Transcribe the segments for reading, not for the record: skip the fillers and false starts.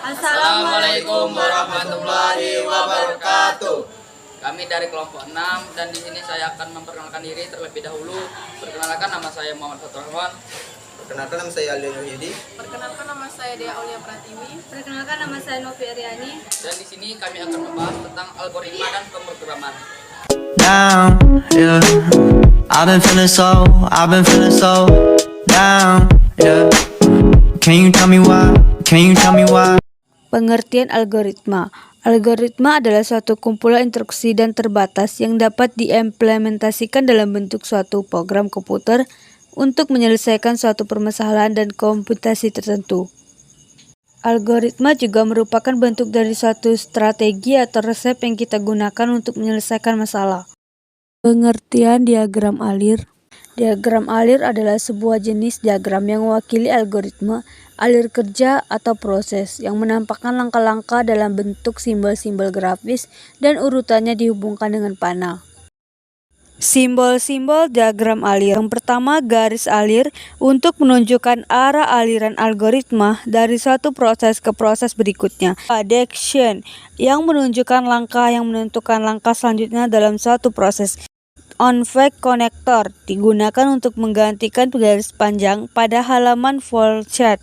Assalamualaikum warahmatullahi wabarakatuh. Kami dari kelompok 6 dan di sini saya akan memperkenalkan diri terlebih dahulu. Perkenalkan, nama saya Muhammad Fatur Rahman. Perkenalkan, nama saya Ali Nuhyidi. Perkenalkan, nama saya Dea Aulia Pratiwi. Perkenalkan, nama saya Novi Aryani. Dan di sini kami akan membahas tentang algoritma dan pemrograman. Down, yeah. I've been feeling so down, yeah. Can you tell me why? Pengertian algoritma. Algoritma adalah suatu kumpulan instruksi dan terbatas yang dapat diimplementasikan dalam bentuk suatu program komputer untuk menyelesaikan suatu permasalahan dan komputasi tertentu. Algoritma juga merupakan bentuk dari suatu strategi atau resep yang kita gunakan untuk menyelesaikan masalah. Pengertian diagram alir. Diagram alir adalah sebuah jenis diagram yang mewakili algoritma, alir kerja, atau proses yang menampakkan langkah-langkah dalam bentuk simbol-simbol grafis dan urutannya dihubungkan dengan panah. Simbol-simbol diagram alir. Yang pertama, garis alir untuk menunjukkan arah aliran algoritma dari suatu proses ke proses berikutnya. Detection yang menunjukkan langkah yang menentukan langkah selanjutnya dalam suatu proses. On-fact connector digunakan untuk menggantikan garis panjang pada halaman flowchart.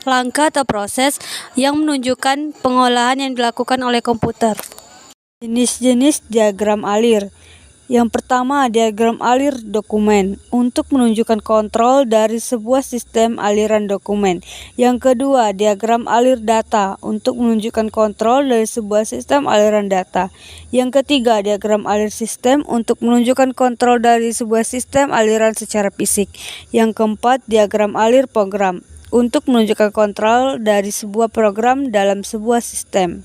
Langkah atau proses yang menunjukkan pengolahan yang dilakukan oleh komputer. Jenis-jenis diagram alir. Yang pertama, diagram alir dokumen untuk menunjukkan kontrol dari sebuah sistem aliran dokumen. Yang kedua, diagram alir data untuk menunjukkan kontrol dari sebuah sistem aliran data. Yang ketiga, diagram alir sistem untuk menunjukkan kontrol dari sebuah sistem aliran secara fisik. Yang keempat, diagram alir program untuk menunjukkan kontrol dari sebuah program dalam sebuah sistem.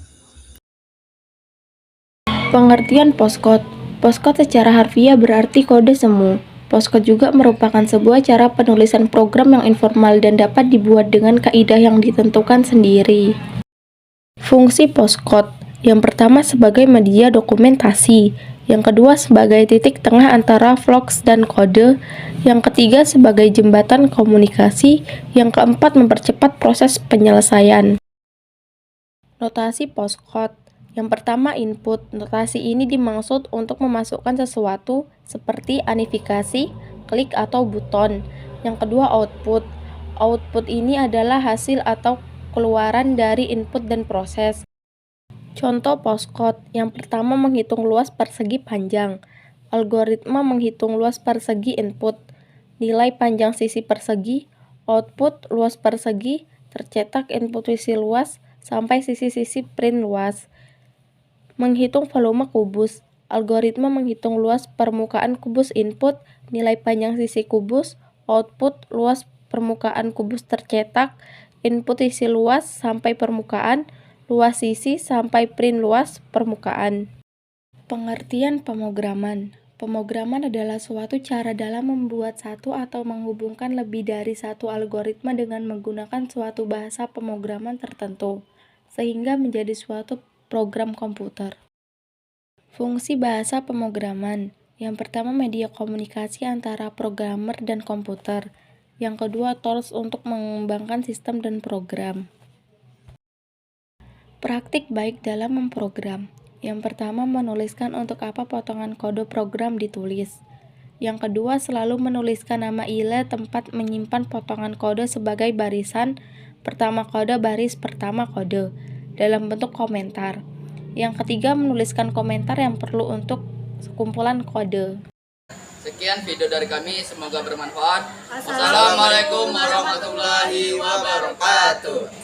Pengertian postcode. Postcode secara harfiah berarti kode semu. Postcode juga merupakan sebuah cara penulisan program yang informal dan dapat dibuat dengan kaidah yang ditentukan sendiri. Fungsi postcode. Yang pertama sebagai media dokumentasi, yang kedua sebagai titik tengah antara floks dan kode, yang ketiga sebagai jembatan komunikasi, yang keempat mempercepat proses penyelesaian. Notasi postcode. Yang pertama input. Notasi ini dimaksud untuk memasukkan sesuatu seperti animasi, klik atau buton. Yang kedua output. Output ini adalah hasil atau keluaran dari input dan proses. Contoh postcode. Yang pertama menghitung luas persegi panjang. Algoritma menghitung luas persegi input, nilai panjang sisi persegi, output luas persegi, tercetak input sisi luas sampai sisi-sisi print luas. Menghitung volume kubus. Algoritma menghitung luas permukaan kubus input, nilai panjang sisi kubus, output luas permukaan kubus tercetak, input sisi luas sampai permukaan, luas sisi sampai print luas permukaan. Pengertian pemrograman. Pemrograman adalah suatu cara dalam membuat satu atau menghubungkan lebih dari satu algoritma dengan menggunakan suatu bahasa pemrograman tertentu, sehingga menjadi suatu program komputer. Fungsi bahasa pemrograman. Yang pertama, media komunikasi antara programmer dan komputer. Yang kedua, tools untuk mengembangkan sistem dan program. Praktik baik dalam memprogram. Yang pertama, menuliskan untuk apa potongan kode program ditulis. Yang kedua, selalu menuliskan nama ILE tempat menyimpan potongan kode sebagai barisan pertama kode baris pertama kode dalam bentuk komentar. Yang ketiga, menuliskan komentar yang perlu untuk sekumpulan kode. Sekian video dari kami, semoga bermanfaat. Assalamualaikum warahmatullahi wabarakatuh.